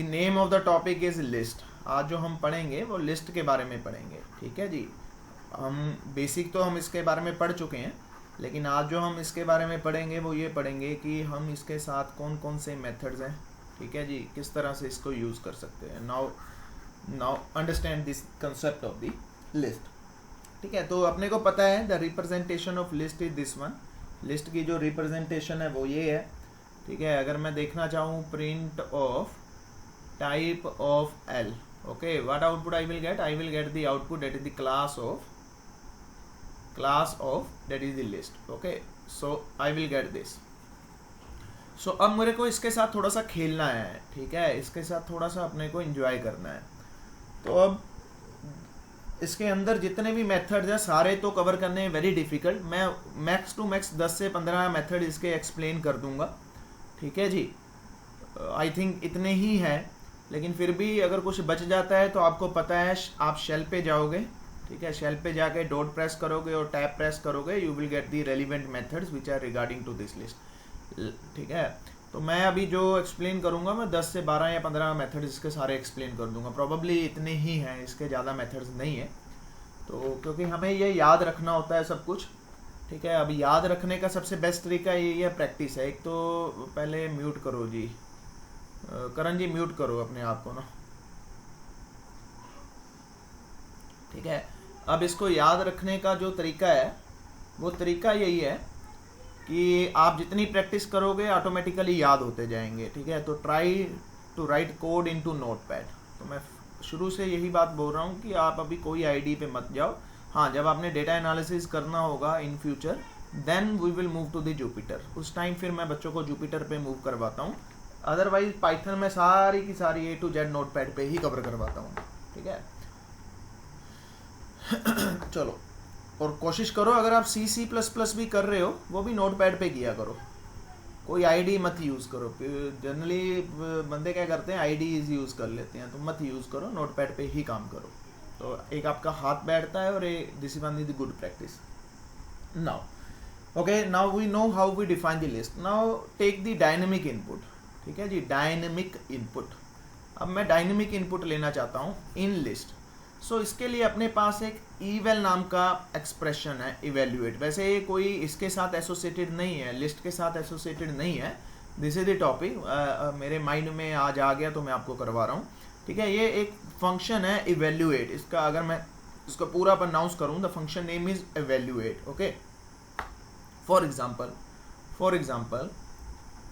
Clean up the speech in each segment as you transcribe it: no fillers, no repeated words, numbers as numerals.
The name of the topic is list. आज जो हम पढ़ेंगे वो लिस्ट के बारे में पढ़ेंगे, ठीक है जी। हम बेसिक तो हम इसके बारे में पढ़ चुके हैं, लेकिन आज जो हम इसके बारे में पढ़ेंगे वो ये पढ़ेंगे कि हम इसके साथ कौन कौन से मेथड्स हैं, ठीक है जी, किस तरह से इसको यूज़ कर सकते हैं। Now understand this concept of the list, ठीक है। तो अपने को पता है the representation of list is this one. List की जो रिप्रेजेंटेशन है वो ये है, ठीक है। अगर मैं देखना चाहूँ print of type of L, okay, what output I will get the output that is the class of that is the list, okay. So I will get this. So अब मेरे को इसके साथ थोड़ा सा खेलना है, ठीक है, इसके साथ थोड़ा सा अपने को एंजॉय करना है। तो अब इसके अंदर जितने भी मेथड्स हैं सारे तो कवर करने वेरी डिफ़िकल्ट। मैं मैक्स टू मैक्स 10 से 15 मेथड इसके एक्सप्लेन कर दूंगा, ठीक है जी। आई थिंक इतने ही हैं, लेकिन फिर भी अगर कुछ बच जाता है तो आपको पता है आप शेल पे जाओगे, ठीक है। शेल पे जाके डॉट प्रेस करोगे और टैब प्रेस करोगे, you will get the relevant methods which are regarding to this list, ठीक है। तो मैं अभी जो एक्सप्लेन करूंगा मैं 10 से 12 या 15 मेथड्स इसके सारे एक्सप्लेन कर दूंगा। प्रॉबेबली इतने ही हैं, इसके ज़्यादा मेथड्स नहीं है। तो क्योंकि हमें ये याद रखना होता है सब कुछ, ठीक है। अब याद रखने का सबसे बेस्ट तरीका यही है, प्रैक्टिस है। एक तो पहले म्यूट करो जी, करण जी म्यूट करो अपने आप को ना, ठीक है। अब इसको याद रखने का जो तरीका है वो तरीका यही है कि आप जितनी प्रैक्टिस करोगे ऑटोमेटिकली याद होते जाएंगे, ठीक है। तो try to write code into Notepad. तो मैं शुरू से यही बात बोल रहा हूँ कि आप अभी कोई आईडी पे मत जाओ। हाँ, जब आपने डेटा एनालिसिस करना होगा in future, then we will move to the Jupyter. उस टाइम फिर मैं बच्चों को जुपिटर पे मूव करवाता हूँ। अदरवाइज पाइथन में सारी की सारी A to Z नोटपैड पे ही कवर करवाता हूँ, ठीक है। चलो, और कोशिश करो अगर आप C++ भी कर रहे हो वो भी नोटपैड पे किया करो, कोई आईडी मत यूज़ करो। जनरली बंदे क्या करते हैं, आईडीज यूज़ कर लेते हैं, तो मत यूज़ करो, नोटपैड पे ही काम करो। तो एक आपका हाथ बैठता है और this is one is the good practice. Now okay, now we know how we define the list. Now take the dynamic input, ठीक है जी, डायनेमिक इनपुट। अब मैं डायनेमिक इनपुट लेना चाहता हूँ इन लिस्ट। सो इसके लिए अपने पास एक इवेल नाम का एक्सप्रेशन है, इवेल्युएट। वैसे ये कोई इसके साथ एसोसिएटेड नहीं है, लिस्ट के साथ एसोसिएटेड नहीं है। दिस इज द टॉपिक, मेरे माइंड में आज आ गया तो मैं आपको करवा रहा हूँ, ठीक है। ये एक फंक्शन है इवेल्युएट। इसका अगर मैं इसको पूरा प्रोनाउंस करूँ, the function name is evaluate, okay. For example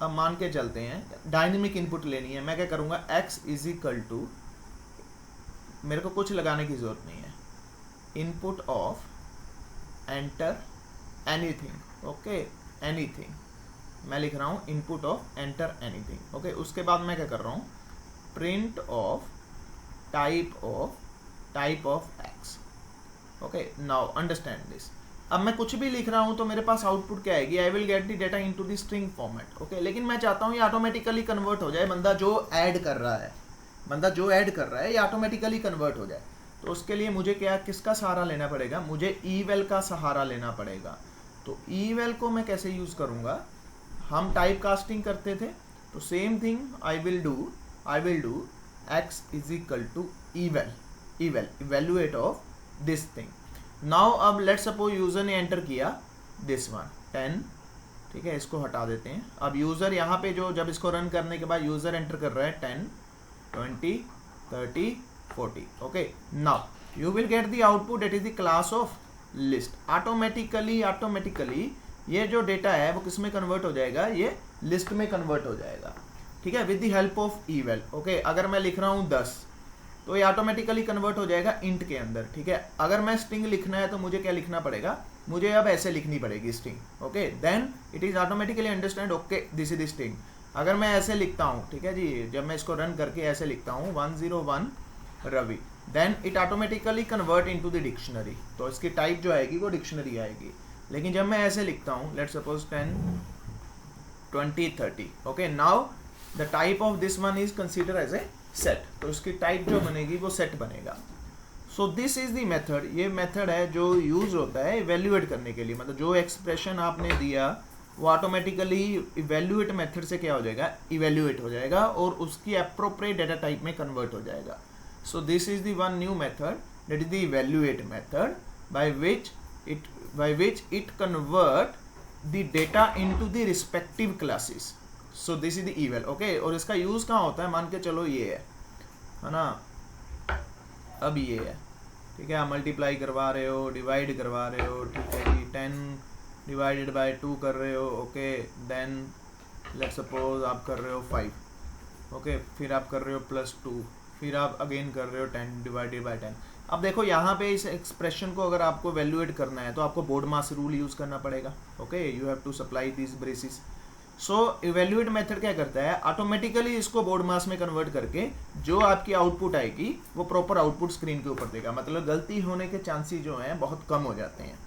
अब मान के चलते हैं डायनेमिक इनपुट लेनी है। मैं क्या करूँगा, x इज इक्वल टू, मेरे को कुछ लगाने की जरूरत नहीं है, input of enter anything, okay, anything. मैं लिख रहा हूँ input of enter anything, okay. उसके बाद मैं क्या कर रहा हूँ, print of type of x, okay. Now understand this. अब मैं कुछ भी लिख रहा हूँ तो मेरे पास आउटपुट क्या आएगी, आई will get the data into the string format, okay. लेकिन मैं चाहता हूँ ये ऑटोमेटिकली कन्वर्ट हो जाए, बंदा जो ऐड कर रहा है ये ऑटोमेटिकली कन्वर्ट हो जाए। तो उसके लिए मुझे किसका सहारा लेना पड़ेगा, मुझे eval का सहारा लेना पड़ेगा। तो eval को मैं कैसे यूज़ करूँगा, हम टाइप कास्टिंग करते थे, तो same thing I will do x is equal to evaluate of this thing. Now अब लेट्स सपोज यूज़र ने एंटर किया दिस वन 10, ठीक है, इसको हटा देते हैं। अब यूज़र यहाँ पे जो जब इसको रन करने के बाद यूज़र एंटर कर रहा है 10, 20, 30, 40, okay. Now you will get the output that is the class of list. Automatically ये जो डेटा है वो किस में कन्वर्ट हो जाएगा, ये लिस्ट में कन्वर्ट हो जाएगा, ठीक है, with the help of eval, okay. अगर मैं लिख रहा हूँ 10 तो ये ऑटोमेटिकली कन्वर्ट हो जाएगा इंट के अंदर, ठीक है। अगर मैं स्ट्रिंग लिखना है तो मुझे क्या लिखना पड़ेगा, मुझे अब ऐसे लिखनी पड़ेगी string, okay. Then it is automatically understand, okay, this is the string. अगर मैं ऐसे लिखता हूँ, ठीक है जी, जब मैं इसको रन करके ऐसे लिखता हूँ 101 Ravi, then it automatically convert into the dictionary. तो इसकी टाइप जो आएगी वो डिक्शनरी आएगी। लेकिन जब मैं ऐसे लिखता हूँ, let's suppose 10, 20, 30, okay, now the type of this one is consider as a set. तो इसकी टाइप जो बनेगी वो सेट बनेगा। So this is the method, ये मेथड है जो यूज होता है इवेल्युएट करने के लिए। मतलब जो एक्सप्रेशन आपने दिया वो ऑटोमेटिकली इवेल्यूएट मेथड से क्या हो जाएगा, इवेल्यूएट हो जाएगा और उसकी अप्रोप्रिएट डेटा टाइप में कन्वर्ट हो जाएगा. सो this is the one new method, that is the evaluate method, by which it convert the data into the respective classes. So this is the eval. Okay, और इसका use कहाँ होता है, मान के चलो ये है ना, अब ये है, ठीक है, आप मल्टीप्लाई करवा रहे हो, डिवाइड करवा रहे हो, ठीक है जी, 10 डिवाइडेड बाय 2 कर रहे हो. ओके, देन लेट्स सपोज आप कर रहे हो 5. ओके, फिर आप कर रहे हो +2, फिर आप अगेन कर रहे हो 10 डिवाइडेड बाय 10. अब देखो यहाँ पे इस एक्सप्रेशन को अगर आपको वैल्यूएट करना है तो आपको बोर्ड मास रूल यूज करना पड़ेगा. Okay, you have to supply this braces. So evaluate method क्या करता है, ऑटोमेटिकली इसको बोर्ड मास में कन्वर्ट करके जो आपकी आउटपुट आएगी वो प्रॉपर आउटपुट स्क्रीन के ऊपर देगा. मतलब गलती होने के चांसेस जो हैं बहुत कम हो जाते हैं.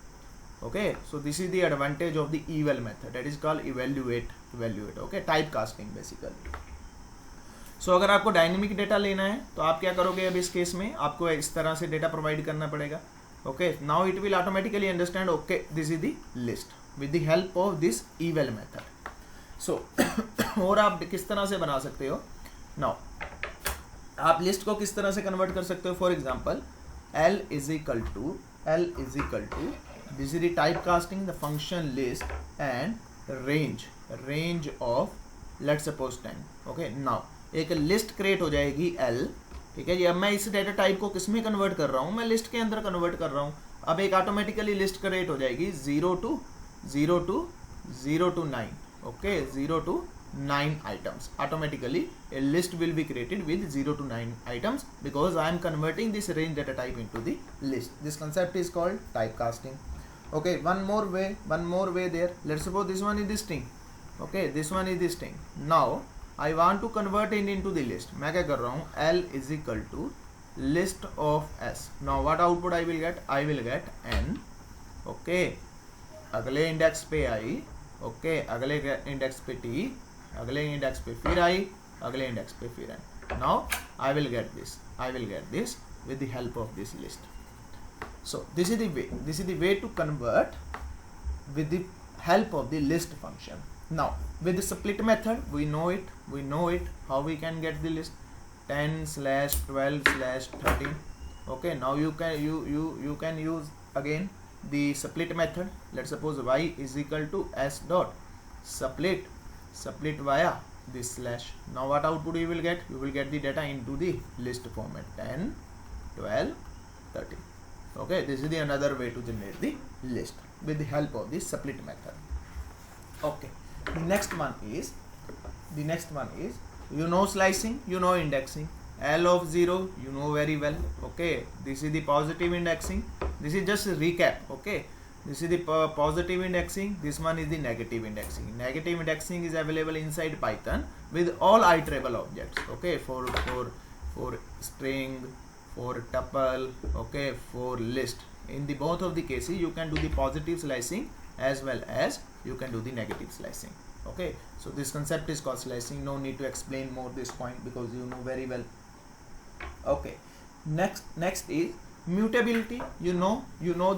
Okay, so this is the advantage of the eval method, that is called evaluate. Okay, type casting basically. So अगर आपको डायनेमिक डेटा लेना है तो आप क्या करोगे, अब इस केस में आपको इस तरह से डेटा प्रोवाइड करना पड़ेगा. Okay, now it will automatically understand, okay this is the list with the help of this eval method. So और आप किस तरह से बना सकते हो, नाउ आप लिस्ट को किस तरह से कन्वर्ट कर सकते हो. For example L is equal to this is the type casting, the function list and range of let's suppose 10. Okay, now एक लिस्ट क्रिएट हो जाएगी L. ठीक है जी, अब मैं इस डेटा टाइप को किस में कन्वर्ट कर रहा हूँ, मैं लिस्ट के अंदर कन्वर्ट कर रहा हूँ. अब एक ऑटोमेटिकली लिस्ट क्रिएट हो जाएगी 0 to 9. Okay, 0 to 9 items. Automatically a list will be created with 0 to 9 items because I am converting this range data type into the list. This concept is called typecasting. Okay, one more way there. Let's suppose this one is the string. Okay, this one is the string. Now I want to convert it into the list. मैं क्या कर रहा हूँ, L is equal to list of S. Now what output I will get? I will get N. Okay, अगले index पे I. Okay, अगले index पे T, अगले इंडेक्स पे फिर I, अगले इंडेक्स पे फिर N. Now I will get this with the help of this list. So this is the way to convert with the help of the list function. Now with the split method we know it how we can get the list 10/12/13. Okay, now you can use again the split method. Let's suppose y is equal to s dot split via this slash. Now what output you will get, the data into the list format 10 12 13. Okay, this is the another way to generate the list with the help of the split method. Okay, the next one is you know slicing, you know indexing. L of 0 you know very well. Okay, this is the positive indexing. This is just a recap. Okay, this is the positive indexing, this one is the negative indexing. Negative indexing is available inside Python with all iterable objects. Okay, for string, for tuple, okay, for list. In the both of the cases you can do the positive slicing as well as you can do the negative slicing. Okay, so this concept is called slicing. No need to explain more this point because you know very well. Okay, next is mutability. You know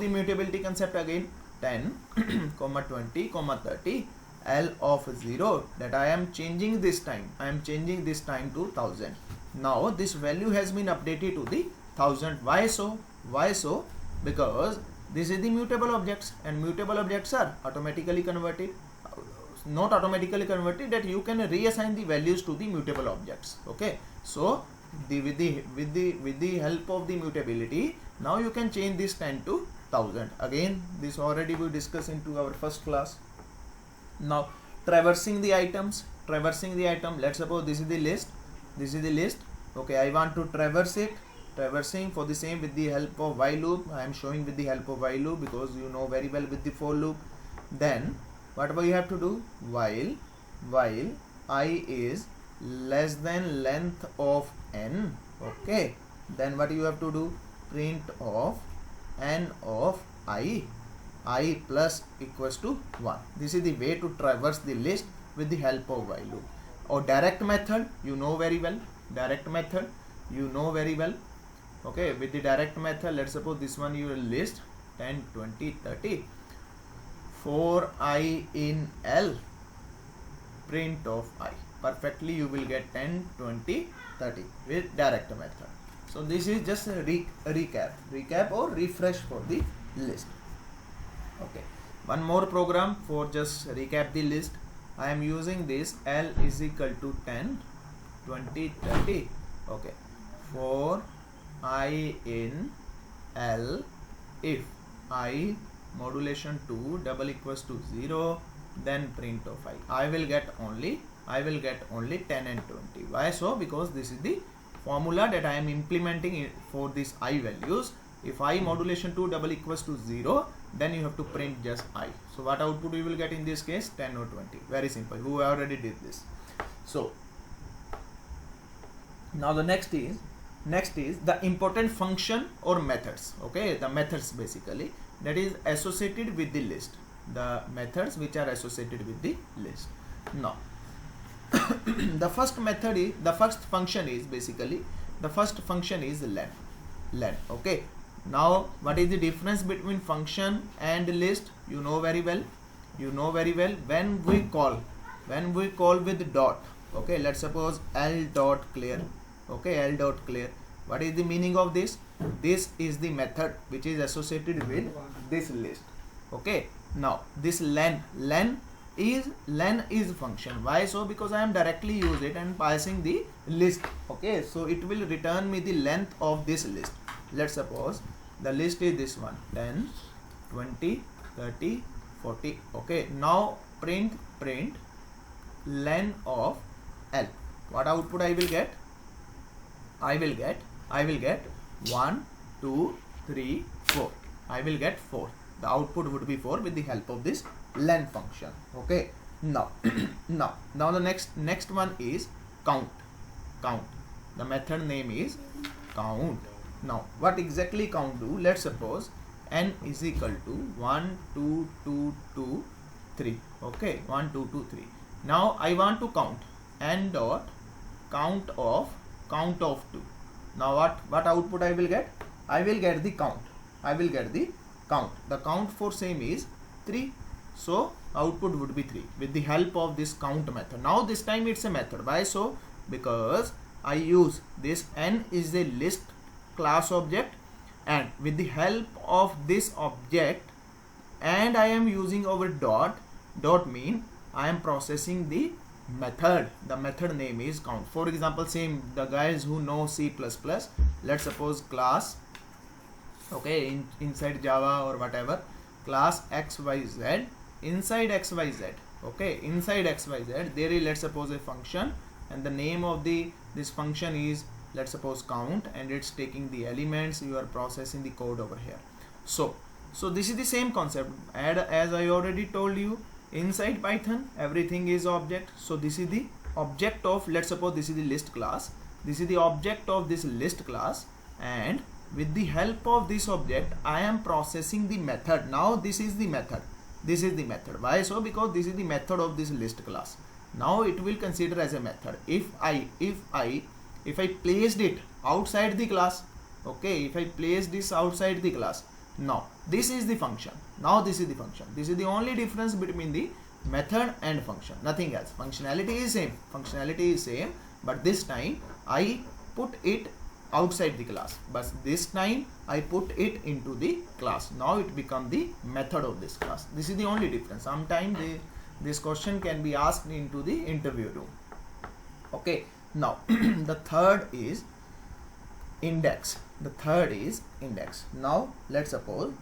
the mutability concept again. 10 20 30 L of 0 that I am changing this time to 1000. Now this value has been updated to the 1000. Why so? Because this is the mutable objects and mutable objects are automatically converted, not automatically converted, that you can reassign the values to the mutable objects. Okay, so with the help of the mutability, now you can change this 10 to 1000. Again, this already we discussed into our first class. Now traversing the items. Let's suppose this is the list. Okay, I want to traverse it. Traversing for the same with the help of while loop. I am showing with the help of while loop because you know very well with the for loop. Then whatever you have to do, while I is less than length of n. Okay, then what you have to do, print of n of I plus equals to 1. This is the way to traverse the list with the help of while loop. Or direct method, you know very well. Okay, with the direct method, let's suppose this one your list 10 20 30. 4i in L, print of I. Perfectly you will get 10, 20, 30 with direct method. So this is just a recap or refresh for the list. Okay, one more program for just recap the list. I am using this L is equal to 10, 20, 30. Okay, for I in L, if I modulation 2 double equals to 0, then print of I will get only 10 and 20. Why so? Because this is the formula that I am implementing for this I values. If I modulation 2 double equals to 0, then you have to print just I. So what output you will get in this case? 10 or 20. Very simple. Who already did this? So now the next is the important function or methods. Okay, the methods basically that is associated with the list. The methods which are associated with the list. Now the first function is basically len. Okay, now what is the difference between function and list? You know very well when we call with dot. Okay, let's suppose L dot clear. Okay, L dot clear. What is the meaning of this? This is the method which is associated with this list. Okay, now this len is function. Why so? Because I am directly use it and passing the list. Okay, so it will return me the length of this list. Let's suppose the list is this one, 10, 20, 30, 40. Okay, now print len of L. What output I will get? I will get 1, 2, 3, 4. I will get 4. The output would be 4 with the help of this len function. Okay, now the next one is count. The method name is count. Now what exactly count do? Let's suppose n is equal to 1, 2, 2, 2, 3. Okay, 1, 2, 2, 3. Now I want to count n dot count of 2. Now what output I will get? I will get the count. The count for same is 3. So output would be 3 with the help of this count method. Now this time it's a method. Why so? Because I use this n is a list class object, and with the help of this object, and I am using our dot mean I am processing the method. The method name is count. For example, same the guys who know C++, let's suppose class, okay, inside Java or whatever, class XYZ, inside XYZ, okay, inside XYZ there is, let's suppose, a function, and the name of this function is, let's suppose, count, and it's taking the elements. You are processing the code over here. So this is the same concept. As I already told you, inside Python everything is object. So this is the object of, let's suppose this is the list class, this is the object of this list class, and with the help of this object I am processing the method. Now this is the method. Why so? Because this is the method of this list class. Now it will consider as a method if I placed it outside the class. Okay, if I place this outside the class, now this is the function. This is the only difference between the method and function, nothing else. Functionality is same, but this time I put it outside the class, but this time I put it into the class. Now it becomes the method of this class. This is the only difference. Sometimes this question can be asked into the interview room. Okay, now the third is index. Now let's suppose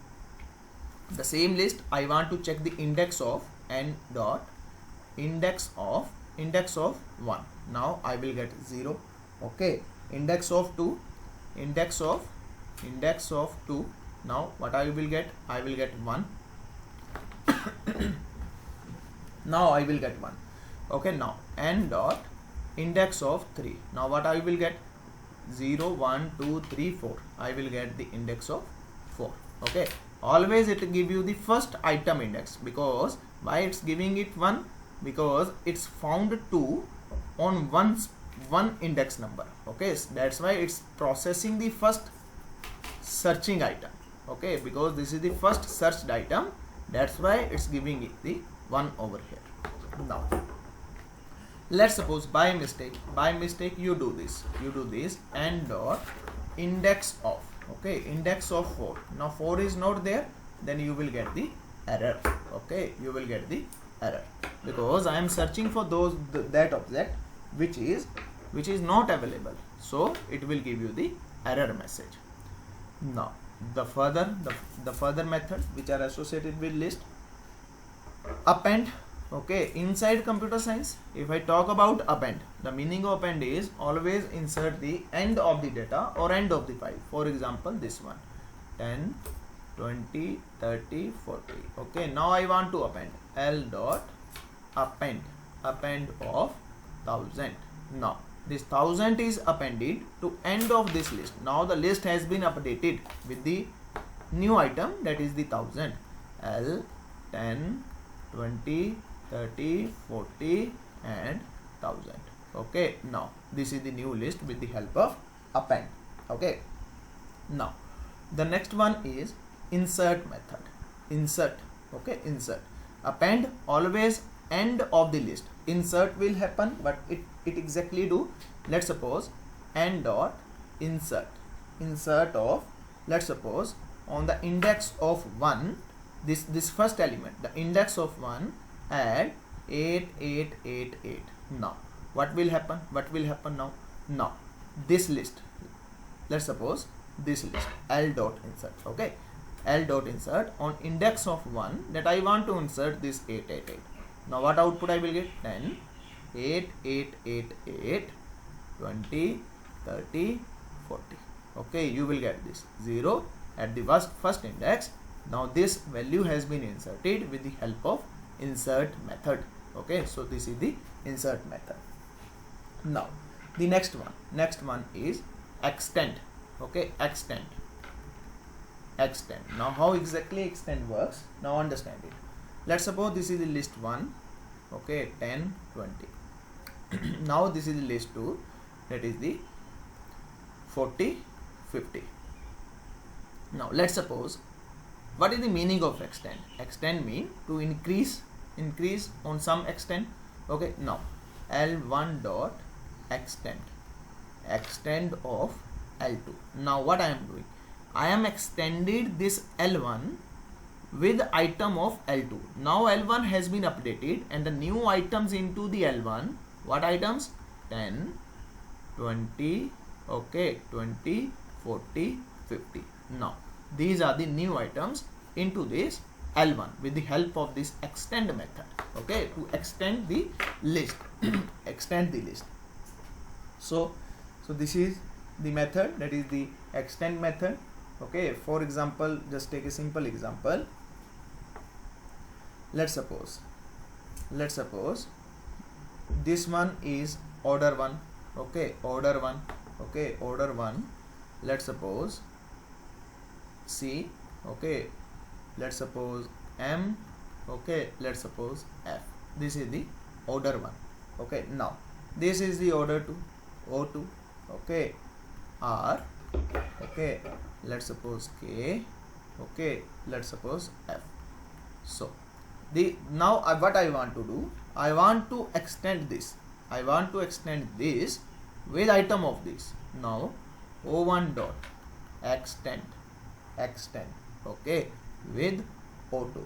the same list, I want to check the index of n dot index of 1. Now I will get 0. Okay, index of 2. Now what I will get? I will get 1. Now I will get 1. Okay, now n dot index of 3. Now what I will get? 0, 1, 2, 3, 4. I will get the index of 4. Okay, always it give you the first item index. Because why it's giving it 1? Because it's found 2 on one index number. Okay, that's why it's processing the first searching item. Okay, because this is the first searched item, That's why it's giving it the 1 over here. Now let's suppose by mistake you do this n dot index of, okay, index of 4. Now 4 is not there, then you will get the error. Okay, you will get the error because I am searching for that object which is not available, so it will give you the error message. Now the further method which are associated with list, append. Okay, inside computer science, if I talk about append, the meaning of append is always insert the end of the data or end of the file. For example, this one 10, 20, 30, 40. Okay, now I want to append L dot append of 1000. Now this 1000 is appended to end of this list. Now the list has been updated with the new item, that is the 1000. L 10, 20, 30, 40 and 1000. Okay, now this is the new list with the help of append. Okay, now the next one is insert method. Insert. Okay, insert. Append always end of the list. Insert will happen, but it exactly do. Let's suppose n dot insert of, let's suppose on the index of 1, this first element, the index of 1, add 8888. Now what will happen now this list, let's suppose this list L dot insert. Okay, L dot insert on index of 1, that I want to insert this 888. Now what output I will get? 10, 8, 8, 8, 8, 20, 30, 40. Okay, you will get this 0 at the first index. Now this value has been inserted with the help of insert method. Okay, so this is the insert method. Now the next one is extend. Okay, extend. Now how exactly extend works? Now understand it. Let's suppose this is the list 1. Okay, 10, 20. Now this is the list 2, that is the 40, 50. Now let's suppose, what is the meaning of extend? Extend mean to increase on some extent. Okay, now L1 dot extend of L2. Now what I am doing, I am extended this L1 with item of L2. Now L1 has been updated and the new items into the L1, what items? 10, 20, okay, 20, 40, 50. Now these are the new items into this L1 with the help of this extend method. Okay, to extend the list. Extend the list. So this is the method, that is the extend method. Okay, for example, just take a simple example. Let's suppose this one is order 1. Okay, order 1. Okay, order 1. Let's suppose C. Okay, let's suppose M. Okay, let's suppose F. This is the order 1. Okay, now this is the order 2, O2. Okay, R. Okay, let's suppose K. Okay, let's suppose F. So now what I want to do, I want to extend this with item of this. Now O1 dot extend, okay, with O2.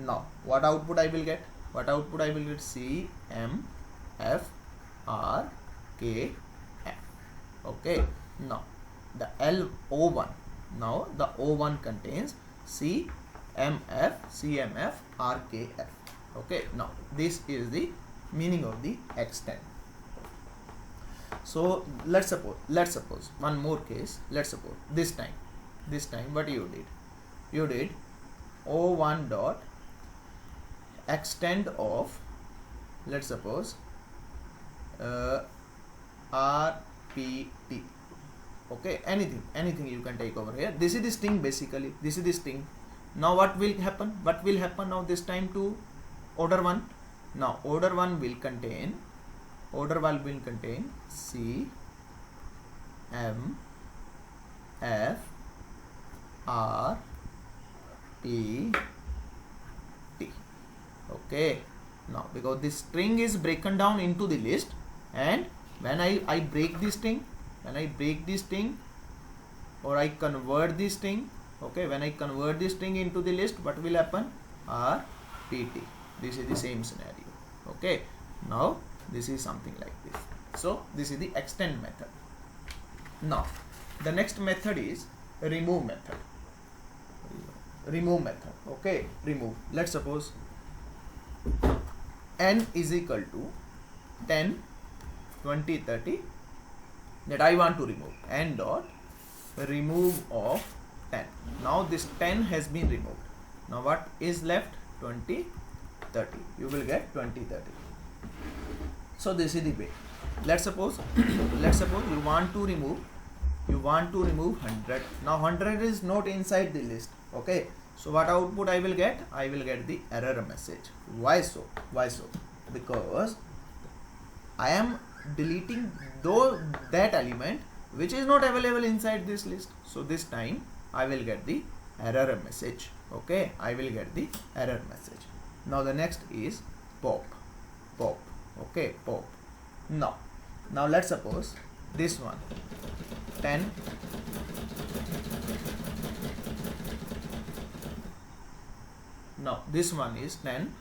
Now what output I will get? C, M, F, R, K, F. Okay, now the O1, now the O1 contains C, MF, CMF, RKF. Okay, now this is the meaning of the extend. So let's suppose one more case. Let's suppose this time what you did O1 dot extend of, let's suppose RPT. Okay, anything you can take over here. This is the string, basically this is the string. Now what will happen now this time to order 1? Now order 1 will contain C, M, F, R, T, Okay, now because this string is broken down into the list, and when I break this string, or I convert this string, okay, when I convert this string into the list, what will happen? RPT. This is the same scenario. Okay, now this is something like this. So this is the extend method. Now the next method is remove method. Okay, remove. Let's suppose n is equal to 10, 20, 30 that I want to remove. N dot remove of 10. Now this 10 has been removed. Now what is left? 20, 30. You will get 20, 30. So this is the way. Let's suppose you want to remove 100. Now 100 is not inside the list. Okay, so what output I will get? I will get the error message. Why so? Because I am deleting that element which is not available inside this list. So this time I will get the error message. Okay, I will get the error message. Now the next is pop. Okay, pop. Now let's suppose this one 10, now this one is 10,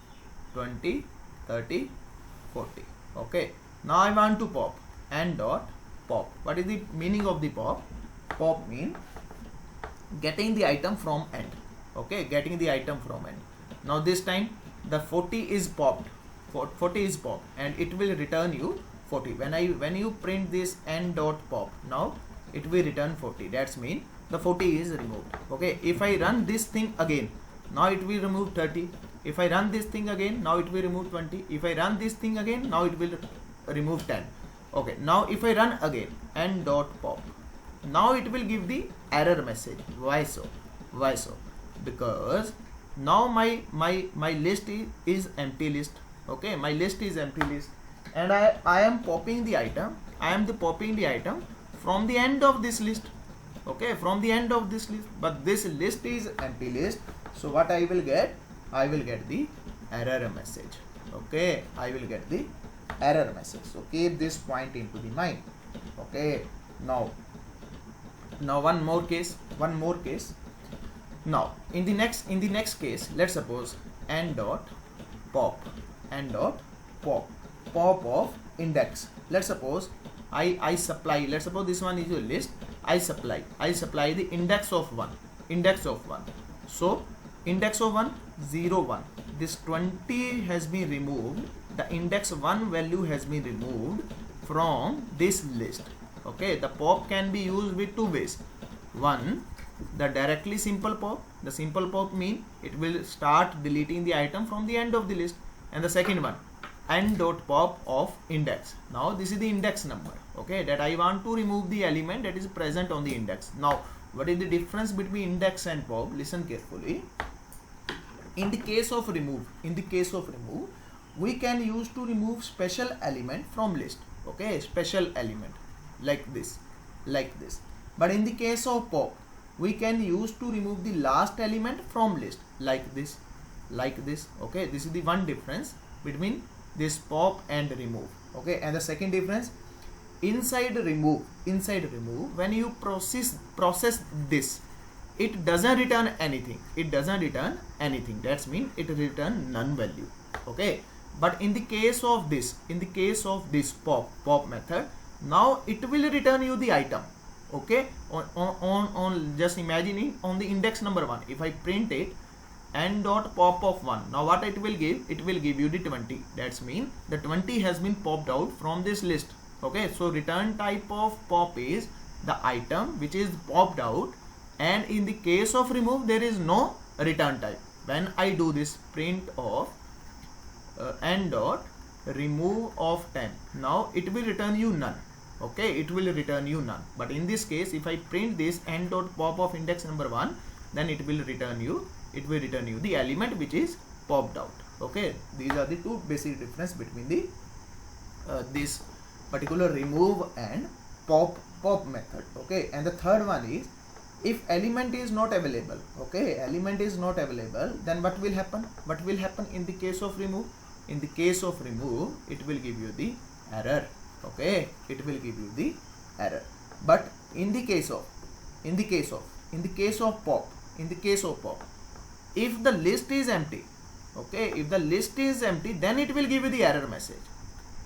20, 30, 40. Okay, now I want to pop. N dot pop. What is the meaning of the pop? Pop means getting the item from end. Okay, getting the item from end. Now this time the 40 is popped. 40 is popped, and it will return you 40. When you print this n dot pop, now it will return 40. That's mean the 40 is removed. Okay, if I run this thing again, now it will remove 30. If I run this thing again, now it will remove 20. If I run this thing again, now it will remove 10. Okay, now if I run again n dot pop, now it will give the error message. Why so? Because now my list is empty list. Okay, my list is empty list, and I am popping the item. Popping the item from the end of this list. Okay, from the end of this list, but this list is empty list. So what I will get? I will get the error message. Okay, I will get the error message. So keep this point into the mind. Okay, now one more case. Now in the next case, let's suppose n dot pop of index. Let's suppose I supply, let's suppose this one is your list. I supply the index of 1. So index of 1, 0, 1. This 20 has been removed. The index 1 value has been removed from this list. Okay, the pop can be used with two ways. One, the directly simple pop. The simple pop mean it will start deleting the item from the end of the list. And the second one, n dot pop of index. Now this is the index number. Okay, that I want to remove the element that is present on the index. Now what is the difference between index and pop? Listen carefully. In the case of remove, we can use to remove special element from list. Okay, special element like this. But in the case of pop, we can use to remove the last element from list like this. Okay, this is the one difference between this pop and remove. Okay, and the second difference, inside remove, when you process this, it doesn't return anything. That's mean it return none value. Okay, but in the case of this pop method, now it will return you the item. Okay, on just imagining on the index number 1, if I print it n dot pop of 1, now what it will give? It will give you the 20. That's mean the 20 has been popped out from this list. Okay, so return type of pop is the item which is popped out, and in the case of remove there is no return type. When I do this print of n dot remove of 10, now it will return you none. Okay, it will return you none. But in this case, if I print this n dot pop of index number 1, then it will return you the element which is popped out. Okay, these are the two basic difference between the this particular remove and pop method. Okay, and the third one is if element is not available, okay, element is not available, then what will happen? What will happen in the case of remove? In the case of remove, it will give you the error, okay, it will give you the error. But in the case of pop, if the list is empty, okay, if the list is empty, then it will give you the error message.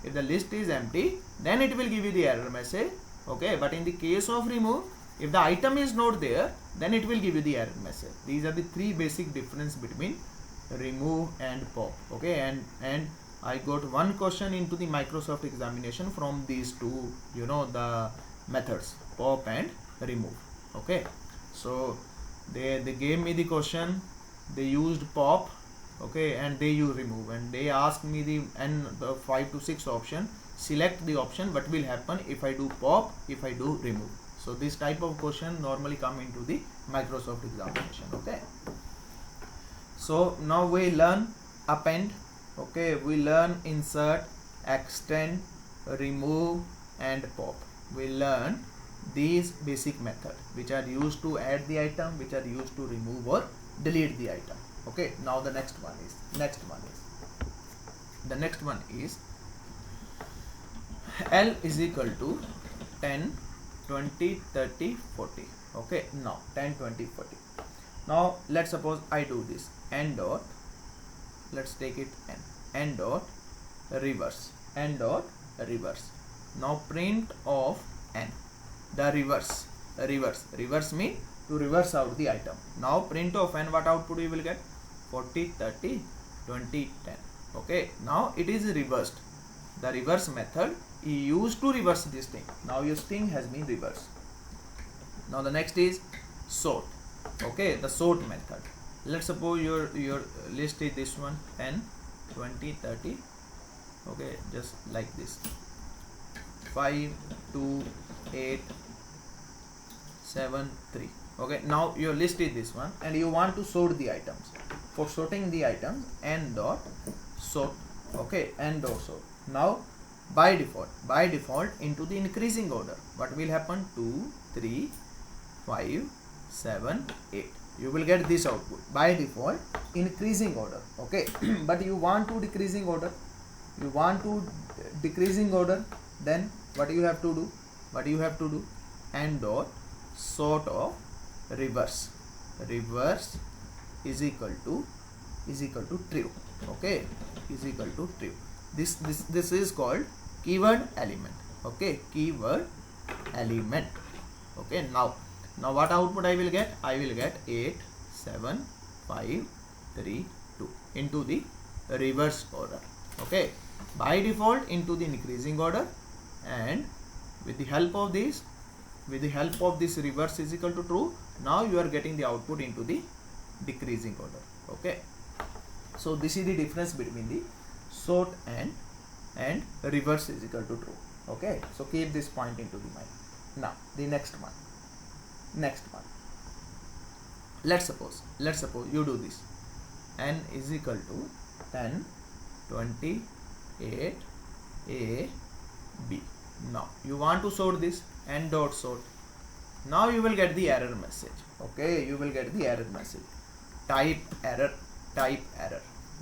If the list is empty, then it will give you the error message, okay. But in the case of remove, if the item is not there, then it will give you the error message. These are the three basic difference between remove and pop, okay. And I got one question into the Microsoft examination from these two, you know, the methods, pop and remove, okay. So they gave me the question, they used pop, okay, and they use remove, and they asked me the 5 to 6 option, select the option what will happen if I do pop, if I do remove. So this type of question normally come into the Microsoft examination, okay. So now we learn append, okay, we learn insert, extend, remove and pop. We learn these basic methods which are used to add the item, which are used to remove or delete the item, okay. Now the next one is L is equal to 10, 20, 30, 40, okay. Now 10, 20, 40. Now let's suppose I do this n dot, let's take it n dot reverse, now print of n, the reverse mean to reverse out the item. Now print of n, what output you will get? 40, 30, 20, 10, okay. Now it is reversed, the reverse method you used to reverse this thing. Now your string has been reversed. Now the next is sort, okay, the sort method. Let's suppose your list is this one, 10, 20, 30, okay, just like this, 5, 2, 8, 7, 3, okay. Now your list is this one and you want to sort the items. For sorting the items, n dot sort, okay, n dot sort. Now by default into the increasing order, what will happen? 2, 3, 5, 7, 8. You will get this output by default, increasing order, okay. But you want to decreasing order, then what you have to do? N dot sort of reverse is equal to true, okay, is equal to true. This is called keyword element, okay, keyword element, okay. Now what output I will get? I will get 8, 7, 5, 3, 2 into the reverse order, okay. By default into the increasing order, and with the help of this reverse is equal to true, now you are getting the output into the decreasing order, okay. So this is the difference between the sort and reverse is equal to true, okay. So keep this point into the mind. Now the next one, let's suppose you do this, n is equal to 10, 20, 8, a, b. Now you want to sort this, n dot sort. Now you will get the error message, okay, you will get the error message, type error,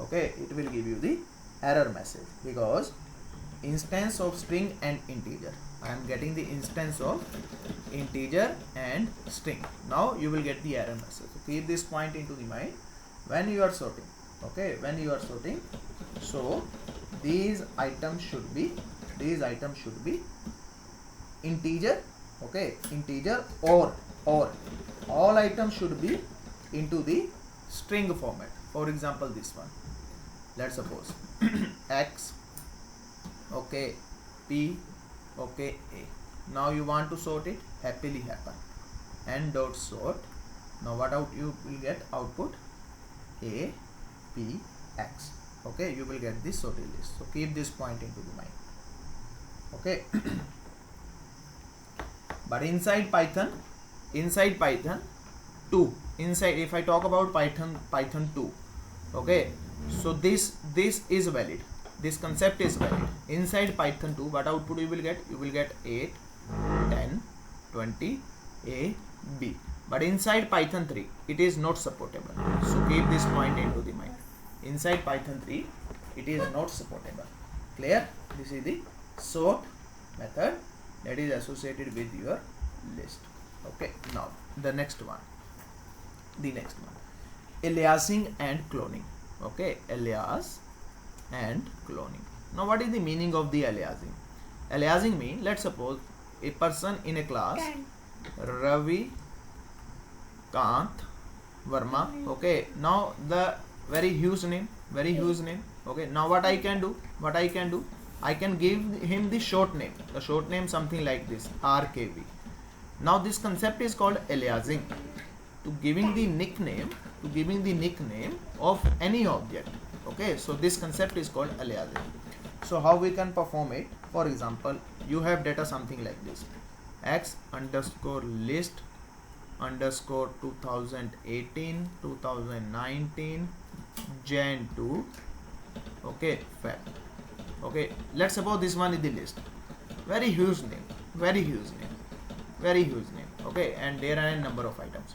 okay. It will give you the error message because instance of string and integer, I am getting the instance of integer and string. Now you will get the error message. So keep this point into the mind when you are sorting, okay, so these items should be integer, okay, integer, or all items should be into the string format. For example, this one, let's suppose x, okay, p, okay, a. Now you want to sort it, happily happen, n dot sort. Now what out you will get? Output a, p, x, okay. You will get this sorted list. So keep this point into the mind, okay. But inside Python 2, if I talk about Python 2, okay, so this is valid, this concept is valid. Inside Python 2, what output you will get? You will get 8, 10, 20, A, B. But inside Python 3, it is not supportable. So keep this point into the mind. Inside Python 3, it is not supportable. Clear? This is the sort method that is associated with your list. Okay, now the next one. Aliasing and cloning. Okay, alias and cloning. Now what is the meaning of the aliasing? Aliasing means, let's suppose a person in a class, Ravi Kant Verma. Okay, now the very huge name. Okay, now what I can do, I can give him the short name. The short name something like this, RKV. Now this concept is called aliasing, to giving the nickname of any object. Okay, so this concept is called aliasing. So how we can perform it? For example, you have data something like this, x underscore list underscore 2018 2019 Jan 2. Okay, Feb. Okay, let's suppose this one is the list. Very huge name. Okay, and there are a number of items.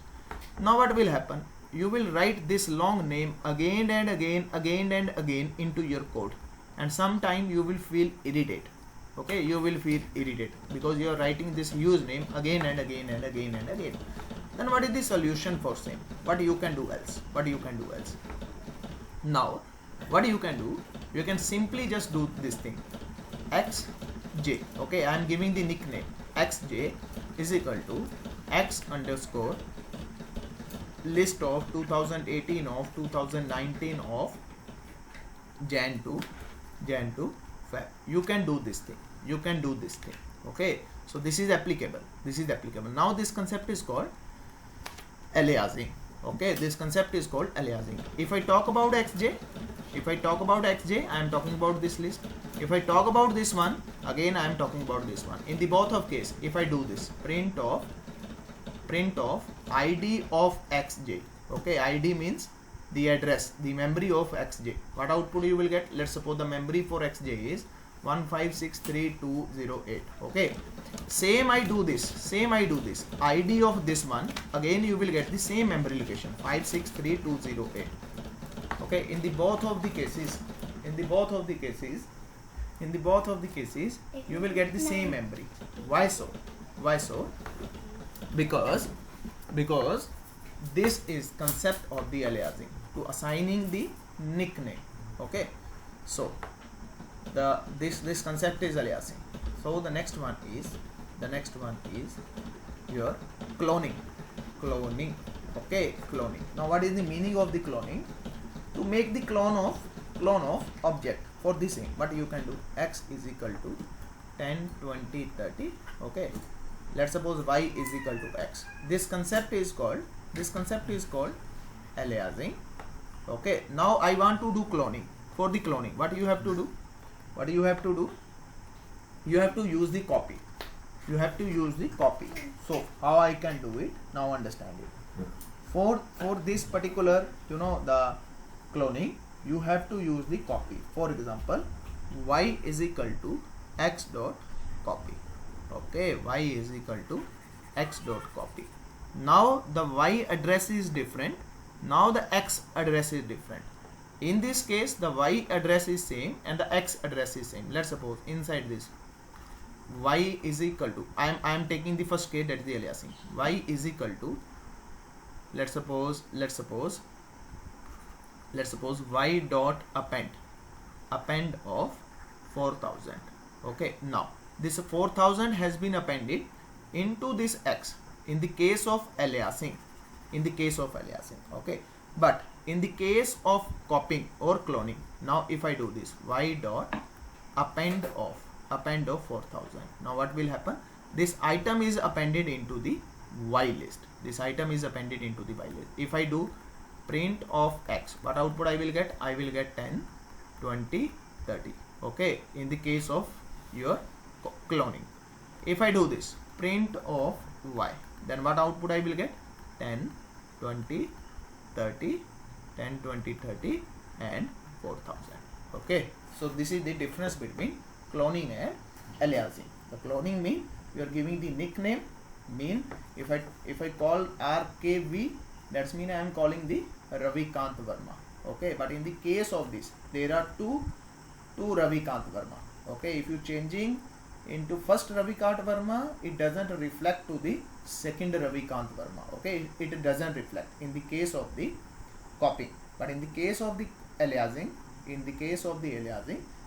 Now what will happen? You will write this long name again and again into your code, and sometime you will feel irritated. Okay, you will feel irritated because you are writing this huge name again and again. Then what is the solution for same? What you can do else? Now what you can do, you can simply just do this thing, xj. Okay, I am giving the nickname xj is equal to x underscore list of 2018 of 2019 of Jan 2 Feb. You can do this thing. Okay, so this is applicable. Now this concept is called aliasing. Okay, this concept is called aliasing. If I talk about xj, I am talking about this list. If I talk about this one, again I am talking about this one. In the both of case, if I do this print of id of xj. Okay, id means the address, the memory of xj. What output you will get? Let's suppose the memory for xj is 1563208. Okay, same I do this id of this one, again you will get the same memory location 563208. Okay, in the both of the cases you will get the same memory. Why so? Because this is concept of the aliasing, to assigning the nickname. Okay, so this concept is aliasing. So the next one is your cloning. Okay, cloning. Now what is the meaning of the cloning? To make the clone of object. For this thing, what you can do, x is equal to 10 20 30. Okay, let's suppose y is equal to x. This concept is called aliasing. Okay, now I want to do cloning. For the cloning, what you have to do? You have to use the copy. So how I can do it? Now understand it. For this particular, the cloning, you have to use the copy. For example, y is equal to x dot copy. Okay, y is equal to x dot copy. Now the y address is different, now the x address is different. In this case, the y address is same and the x address is same. Let's suppose inside this, y is equal to, I am taking the first case, that is the aliasing. Y is equal to, let's suppose y dot append of 4000. Okay, now this 4000 has been appended into this x in the case of aliasing. Okay, but in the case of copying or cloning, now if I do this y dot append of 4000, now what will happen? This item is appended into the y list. If I do print of x, what output I will get? I will get 10 20 30. Okay, in the case of your cloning. If I do this print of y, then what output I will get? 10 20 30 10 20 30 and 4000. Okay, so this is the difference between cloning and aliasing. The cloning means you are giving the nickname Mean if I call RKV, that's mean I am calling the Ravikant Verma. Okay, but in the case of this, there are two Ravikant Verma. Okay, if you changing into first Ravikant Verma, it doesn't reflect to the second Ravikant Verma. Okay, it doesn't reflect in the case of the copying, but in the case of the aliasing,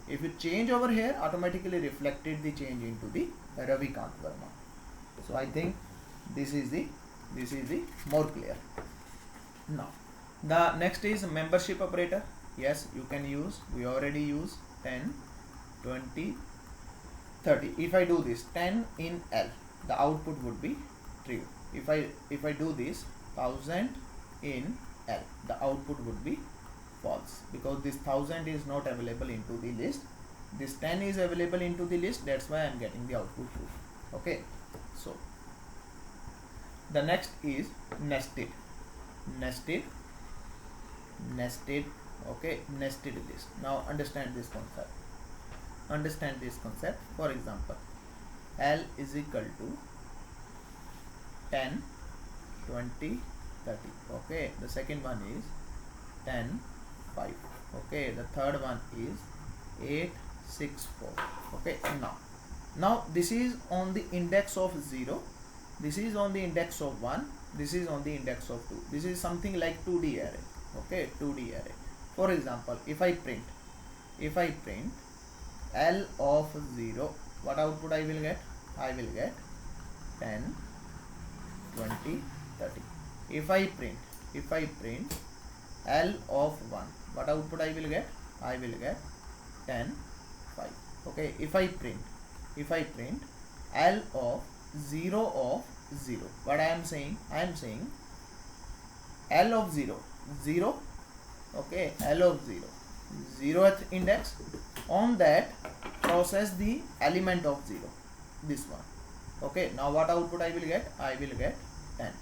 if you change over here, automatically reflected the change into the Ravikant Verma. So I think this is the more clear. Now the next is membership operator. Yes, you can use, we already use 10, 20, 30. If I do this 10 in L, the output would be true. If I do this 1000 in L, the output would be false, because this 1000 is not available into the list. This 10 is available into the list, that's why I am getting the output true. Okay, so the next is nested. Okay, nested list. Now understand this concept. For example, L is equal to 10, 20, 30. Okay, the second one is 10, 5. Okay, the third one is 8, 6, 4. Okay, now this is on the index of 0, this is on the index of 1, this is on the index of 2. This is something like 2D array. Okay, 2D array. For example, if I print L of 0, what output I will get? I will get 10, 20, 30. If I print L of 1, what output I will get? I will get 10, 5. Okay, if I print L of 0 of 0, what I am saying? I am saying L of 0, 0. Okay, L of 0, 0th index. On that, process the element of 0, this one. Okay, now what output I will get? I will get 10.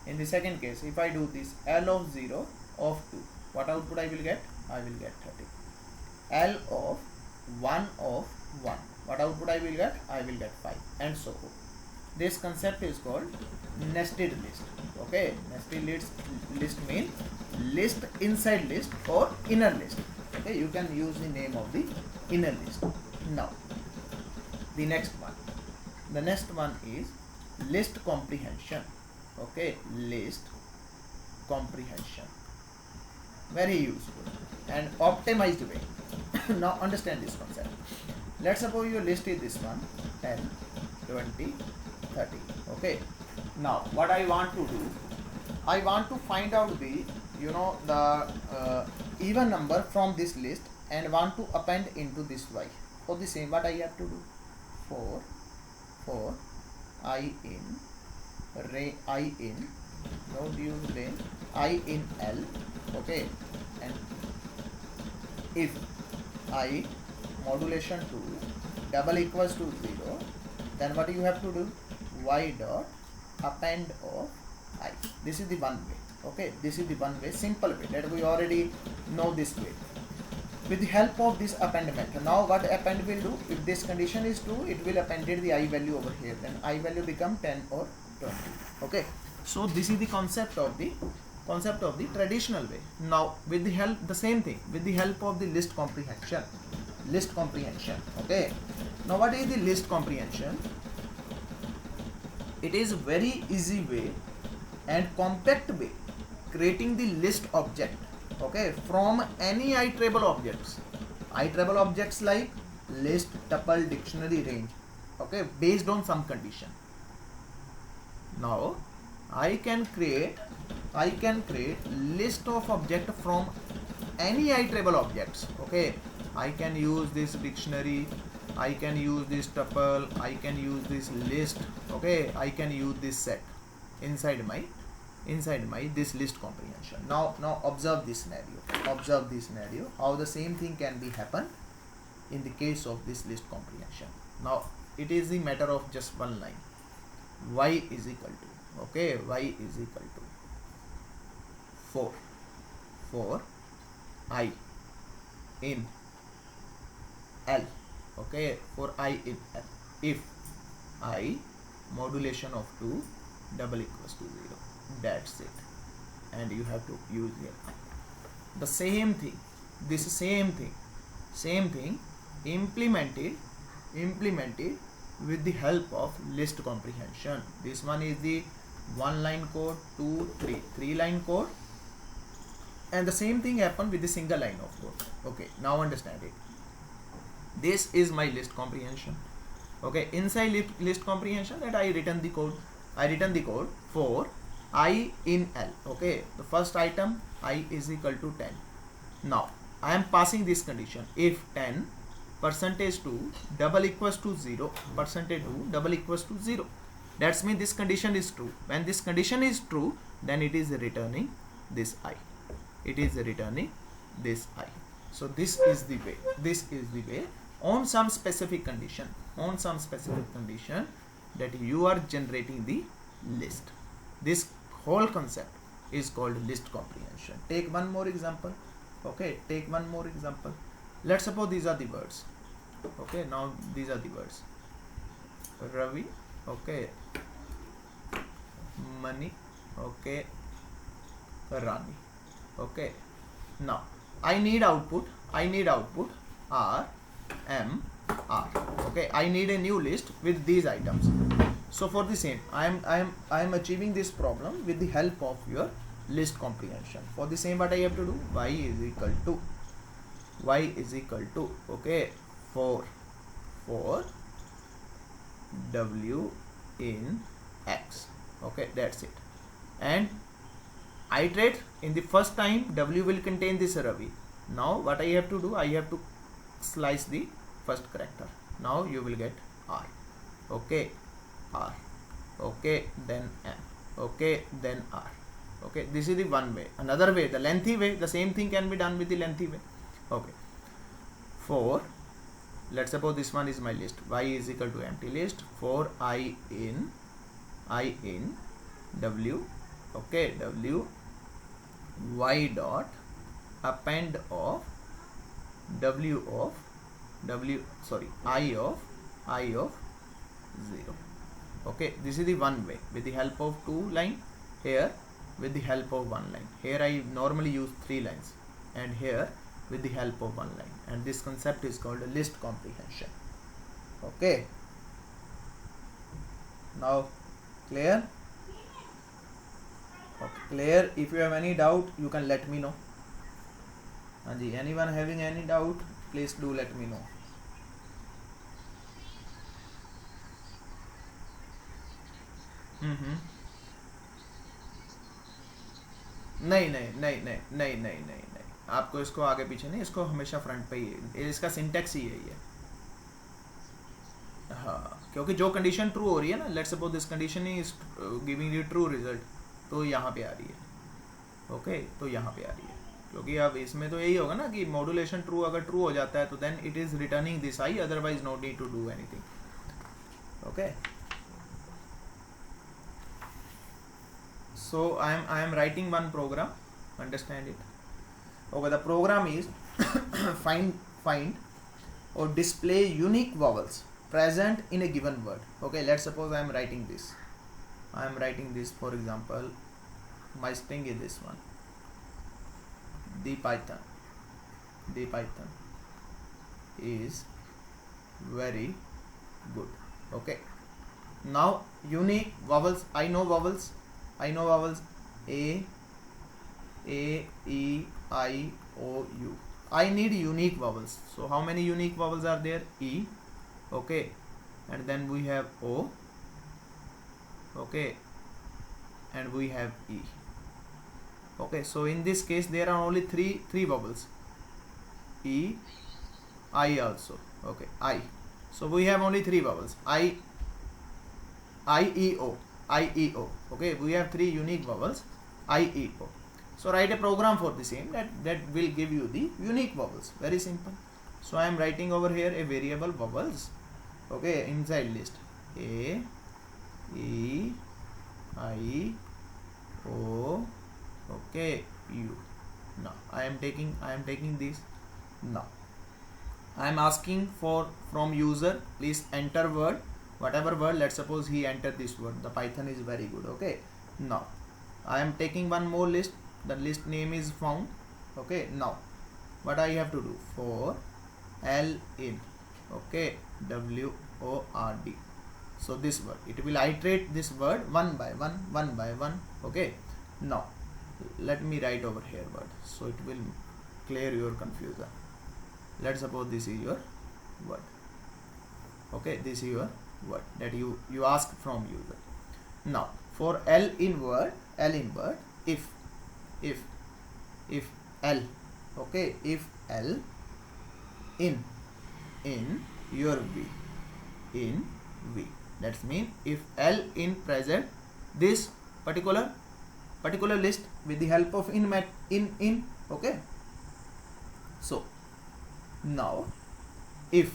In the second case, if I do this L of 0 of 2, what output I will get? I will get 30. L of 1 of 1, what output I will get? I will get 5, and so on. This concept is called nested list. Okay, nested list means list inside list or inner list. Okay, you can use the name of the inner list. Now the next one is list comprehension. Okay, list comprehension, very useful and optimized way. Now understand this concept. Let's suppose your list is this one, 10, 20, 30. Okay, now what I want to do, I want to find out the the even number from this list and want to append into this y. For the same, what I have to do? For I in don't use range, I in L. Okay, and if I modulation to double equals to 0, then what you have to do? Y dot append of I. This is the one way. Okay, this is the one way, simple way, that we already know this way. With the help of this append method, now what append will do? If this condition is true, it will append the I value over here. Then I value become 10 or 20. Okay, so this is the concept of the traditional way. Now with the help, the same thing, with the help of the list comprehension. Okay, now what is the list comprehension? It is very easy way and compact way creating the list object. Okay, from any iterable objects like list, tuple, dictionary, range. Okay, based on some condition. Now I can create list of object from any iterable objects. Okay, I can use this dictionary, I can use this tuple, I can use this list. Okay, I can use this set inside my this list comprehension. Now observe this scenario, how the same thing can be happen in the case of this list comprehension. Now it is a matter of just one line. Y is equal to, okay, y is equal to 4 I in L. Okay, for I in L, if I modulation of 2 double equals to 0. That's it. And you have to use here the same thing, this same thing implemented with the help of list comprehension. This one is the one line code, 2, 3, 3 line code, and the same thing happened with the single line of code. Okay, now understand it. This is my list comprehension. Okay, inside list comprehension that I written the code for I in L. Okay, the first item I is equal to 10. Now I am passing this condition: if 10 %2 double equals to 0, %2 double equals to 0. That's mean this condition is true. When this condition is true, then it is returning this I. It is returning this I. So this is the way on some specific condition that you are generating the list. This whole concept is called list comprehension. Take one more example. Okay, take one more example. Let's suppose these are the words. Okay, now these are the words: Ravi, okay, money, okay, Rani. Okay, now I need output R M R. Okay, I need a new list with these items. So for the same, I am achieving this problem with the help of your list comprehension. For the same, what I have to do? Y is equal to okay, for W in X. Okay, that's it. And iterate in the first time, W will contain this Ravi. Now what I have to do? I have to slice the first character. Now you will get R. Okay, R. Okay, then M. Okay, then R. Okay, this is the one way. Another way, the lengthy way, the same thing can be done with the lengthy way. Okay, for, let's suppose this one is my list. Y is equal to empty list for I in W. Okay, W, Y dot append of I of 0. Okay, this is the one way with the help of 2 line, here with the help of 1 line. Here I normally use 3 lines, and here with the help of 1 line, and this concept is called list comprehension. Okay, now clear? Okay, clear. If you have any doubt, you can let me know. Anji, anyone having any doubt, please do let me know. नहीं, आपको इसको आगे पीछे नहीं, इसको हमेशा front पे ही है, इसका सिंटेक्स ही यही है. हाँ, क्योंकि जो कंडीशन ट्रू हो रही है ना, let's suppose this condition is giving you true result, तो यहाँ पे आ रही है. ओके, तो यहाँ पे आ रही है, क्योंकि अब इसमें तो यही होगा ना कि मॉड्यूलेशन ट्रू अगर ट्रू हो जाता है तो then it is returning this I, otherwise no need to do anything. Okay, so I am writing one program, understand it. Okay, the program is find or display unique vowels present in a given word. Okay, let's suppose I am writing this, for example, my string is this one, the Python is very good. Okay, now unique vowels, I know vowels A, E, I, O, U. I need unique vowels. So how many unique vowels are there? E. Okay, and then we have O. Okay, and we have E. Okay, so in this case there are only three vowels. E, I also. Okay, I. So we have only 3 vowels. I, E, O. Okay, we have 3 unique vowels, I, E, O. So write a program for the same that will give you the unique vowels. Very simple. So I am writing over here a variable vowels. Okay, inside list A, E, I, O. Okay, U. Now I am taking this. Now I am asking from user, please enter word whatever word, let's suppose he entered this word. The Python is very good. Okay, now I am taking one more list. The list name is found. Okay, now what I have to do? For L in, okay, WORD. So this word, it will iterate this word one by one. Okay, now let me write over here word, so it will clear your confusion. Let's suppose this is your word. Okay, this is your word that you ask from user. Now for L in word, if L, okay, if L in your V, that's mean if L in present this particular list with the help of in. Okay, so now if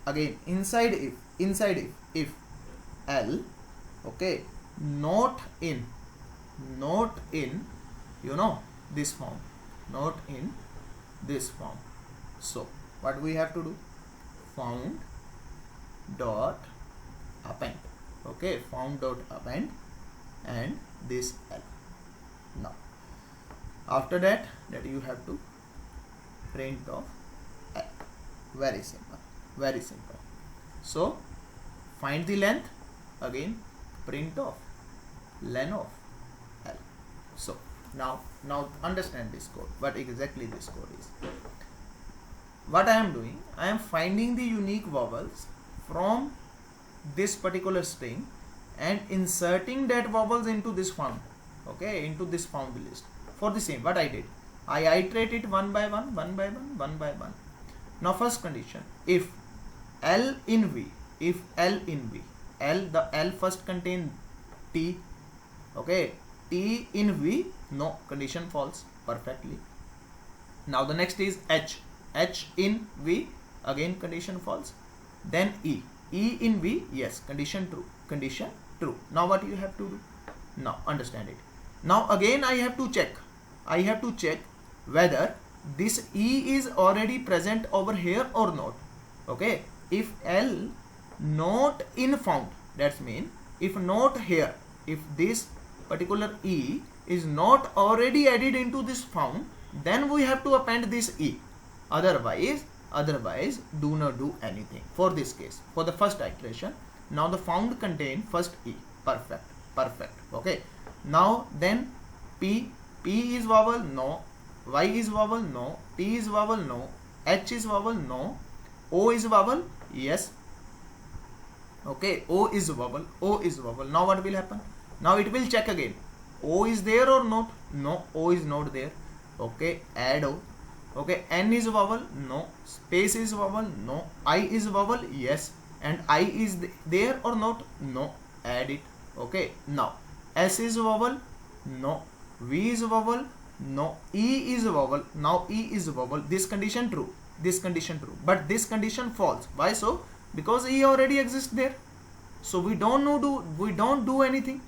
again inside if L, okay, not in you know this form, not in this form. So what we have to do? Found dot append. Okay, found dot append and this L. Now after that you have to print of L. Very simple. So find the length, again print of len of L. So now understand this code, what exactly this code is. What I am doing, I am finding the unique vowels from this particular string and inserting that vowels into this found, okay, into this found list. For the same, what I did, I iterate it one by one. Now first condition, if L in V, the L first contain T, okay, T in V, no, condition false, perfectly. Now the next is H in V, again condition false. Then E in V, yes, condition true. Now what you have to do? Now understand it. Now again I have to check whether this E is already present over here or not. Okay, if L not in found, that's mean if not here, if this particular E is not already added into this found, then we have to append this E. Otherwise do not do anything. For this case, for the first iteration, now the found contain first E. Perfect. Okay, now then P is vowel, no. Y is vowel, no. T is vowel, no. H is vowel, no. O is vowel, yes. Okay, O is vowel. Now what will happen? Now it will check again. O is there or not? No, O is not there. Okay, add O. Okay, N is vowel, no. Space is vowel, no. I is vowel, yes. And I is there or not? No, add it. Okay, now S is vowel, no. V is vowel, no. E is vowel, now E is vowel. This condition true, but this condition false. Why so? Because E already exists there, so we don't do anything.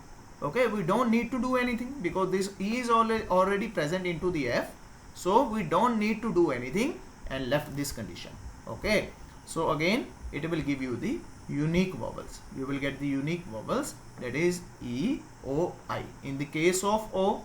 Okay, we don't need to do anything because this E is already present into the F, so we don't need to do anything and left this condition. Okay, so again it will give you the unique vowels. You will get the unique vowels, that is E, O, I. In the case of O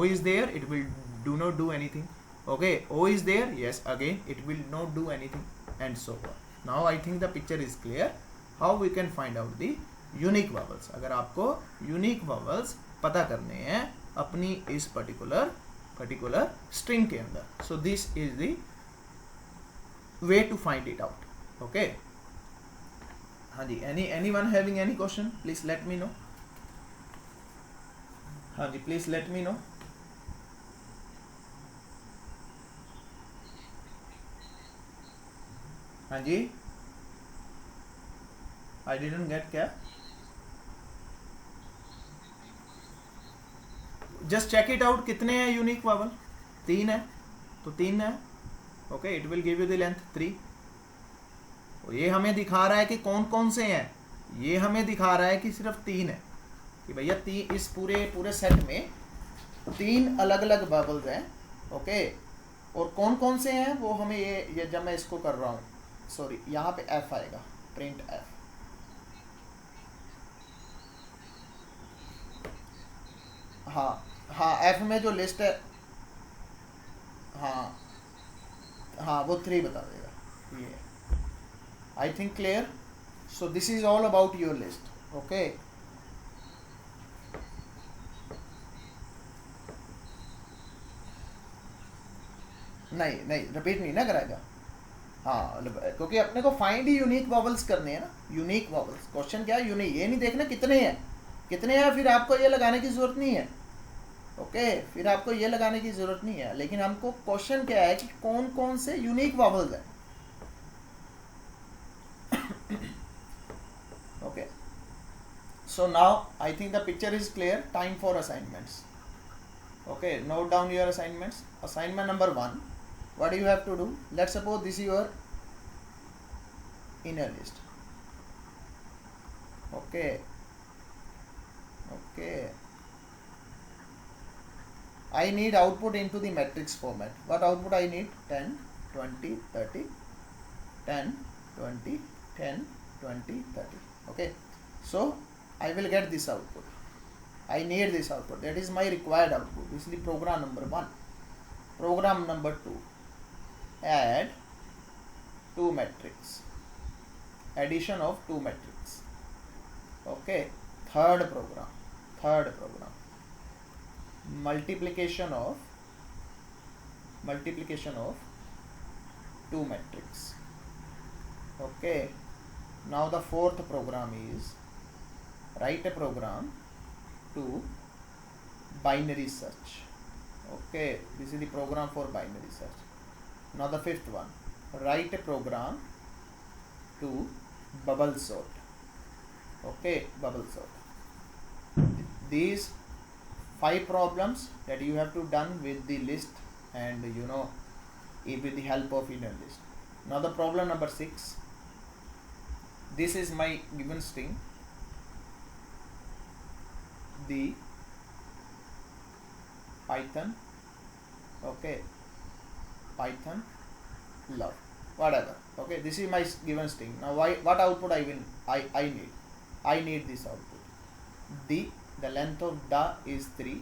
is there, it will do not do anything. Okay, O is there, yes, again it will not do anything, and so on. Now I think the picture is clear how we can find out the unique vowels. अगर आपको unique vowels पता करने हैं अपनी इस particular string के अंदर, so this is the way to find it out. Okay, हाँ जी, anyone having any question, please let me know. हाँ जी, please let me know. हाँ जी, I didn't get क्या? Just check it out, कितने हैं unique vowel? 3 है, तो 3 है. Okay, it will give you the length 3. ये हमें दिखा रहा है कि कौन कौन से हैं. ये हमें दिखा रहा है कि सिर्फ 3 है, कि भैया इस पूरे सेट में 3 अलग अलग vowels हैं. ओके, और कौन कौन से हैं वो हमें ये जब मैं इसको कर रहा हूँ, सॉरी यहाँ पे F आएगा. Print F. हाँ हाँ, एफ में जो लिस्ट है, हाँ हाँ वो 3 बता देगा ये। I think clear. So this is all about your list. Okay, नहीं नहीं रिपीट नहीं ना कराएगा। हाँ, क्योंकि अपने को फाइंड ही यूनिक वॉवल्स करने हैं ना, यूनिक वॉवल्स। क्वेश्चन क्या है, यूनिक। ये नहीं देखना कितने हैं, कितने हैं फिर आपको ये लगाने की ज़रूरत नहीं है। ओके, फिर आपको ये लगाने की ज़रूरत नहीं है, लेकिन हमको क्वेश्चन क्या है कि कौन कौन से यूनिक वॉवल्स हैं। Okay, so now I think the picture is clear. Time for assignments. Okay, note down your assignments. Assignment number 1, what do you have to do? Let's suppose this is your inner list. Okay, okay, I need output into the matrix format. What output I need? 10 20 30, 10 20 10 20 30. Okay, so I will get this output. I need this output. That is my required output. This is the program number 1. Program number 2, add 2 matrix. Addition of 2 matrix. Okay. Third program. Multiplication of 2 matrix. Okay. Now the fourth program is write a program to binary search. Okay, this is the program for binary search. Now the fifth one, write a program to bubble sort. Okay, bubble sort. These 5 problems that you have to done with the list, and with the help of inner list. Now the problem number 6. This is my given string, the Python. Okay, Python love, whatever. Okay, this is my given string. Now what output I need this output. The length of da is 3,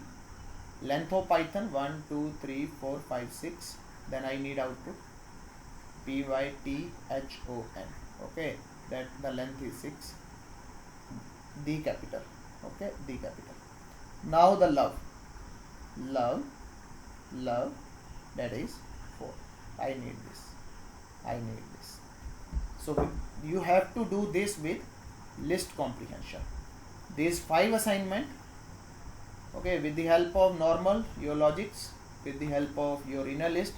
length of Python 1 2 3 4 5 6. Then I need output Python. Okay, that the length is 6, D capital. Okay, D capital. Now the love, that is 4. I need this. So you have to do this with list comprehension. These 5 assignment, okay, with the help of normal, your logics, with the help of your inner list.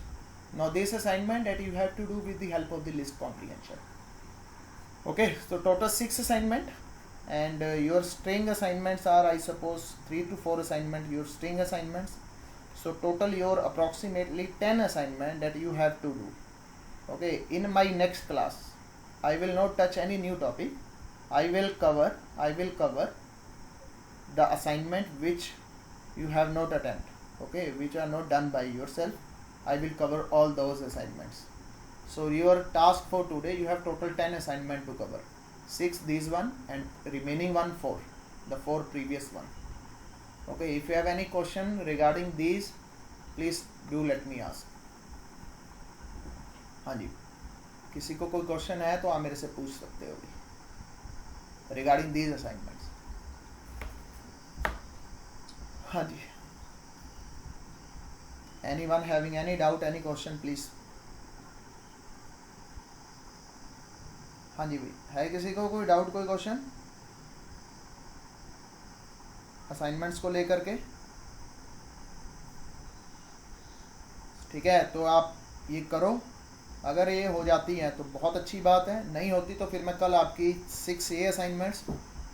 Now this assignment that you have to do with the help of the list comprehension. Okay, so total 6 assignment, and your string assignments are, I suppose, 3 to 4 assignment, your string assignments. So total your approximately 10 assignment that you have to do. Okay, in my next class I will not touch any new topic. I will cover the assignment which you have not attempt, okay, which are not done by yourself. I will cover all those assignments. So your task for today, you have total 10 assignment to cover. 6 these one, and remaining 1 4, the 4 previous one. Okay, if you have any question regarding these, please do let me ask. हाँ जी, किसी को कोई question है तो आप मेरे से पूछ सकते हो भी रिगार्डिंग दीज असाइनमेंट्स। हाँ जी, anyone having any doubt, any question, please? हाँ जी भाई, है किसी को कोई डाउट, कोई क्वेश्चन असाइनमेंट्स को लेकर के? ठीक है, तो आप ये करो। अगर ये हो जाती हैं तो बहुत अच्छी बात है, नहीं होती तो फिर मैं कल आपकी 6 ये असाइनमेंट्स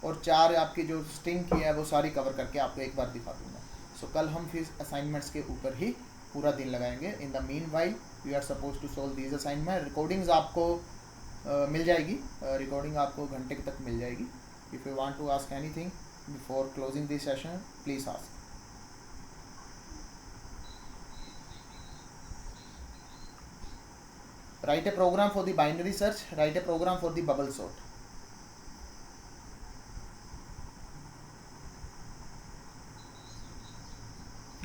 और 4 आपकी जो स्ट्रिंग की है वो सारी कवर करके आपको एक बार दिखा दूंगा। सो कल हम फिर असाइनमेंट्स के ऊपर ही पूरा दिन लगाएंगे। In the meanwhile you are suppose to solve these assignment. Recordings आपको मिल जाएगी, रिकॉर्डिंग आपको घंटे तक मिल जाएगी। If you want to ask anything before closing this session, please ask. Write a program for the binary search, write a program for the bubble sort.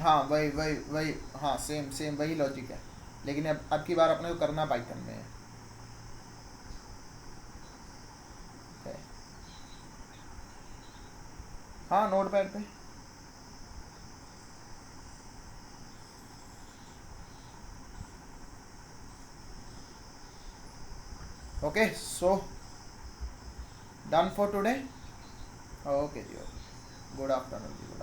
हाँ वही वही वही, हाँ सेम सेम वही लॉजिक है, लेकिन अब की बार अपने को करना पाइथन में है। Okay. हाँ नोटपैड पे। Okay so done for today. Okay जी, ओके, गुड आफ्टरनून जी, गुड।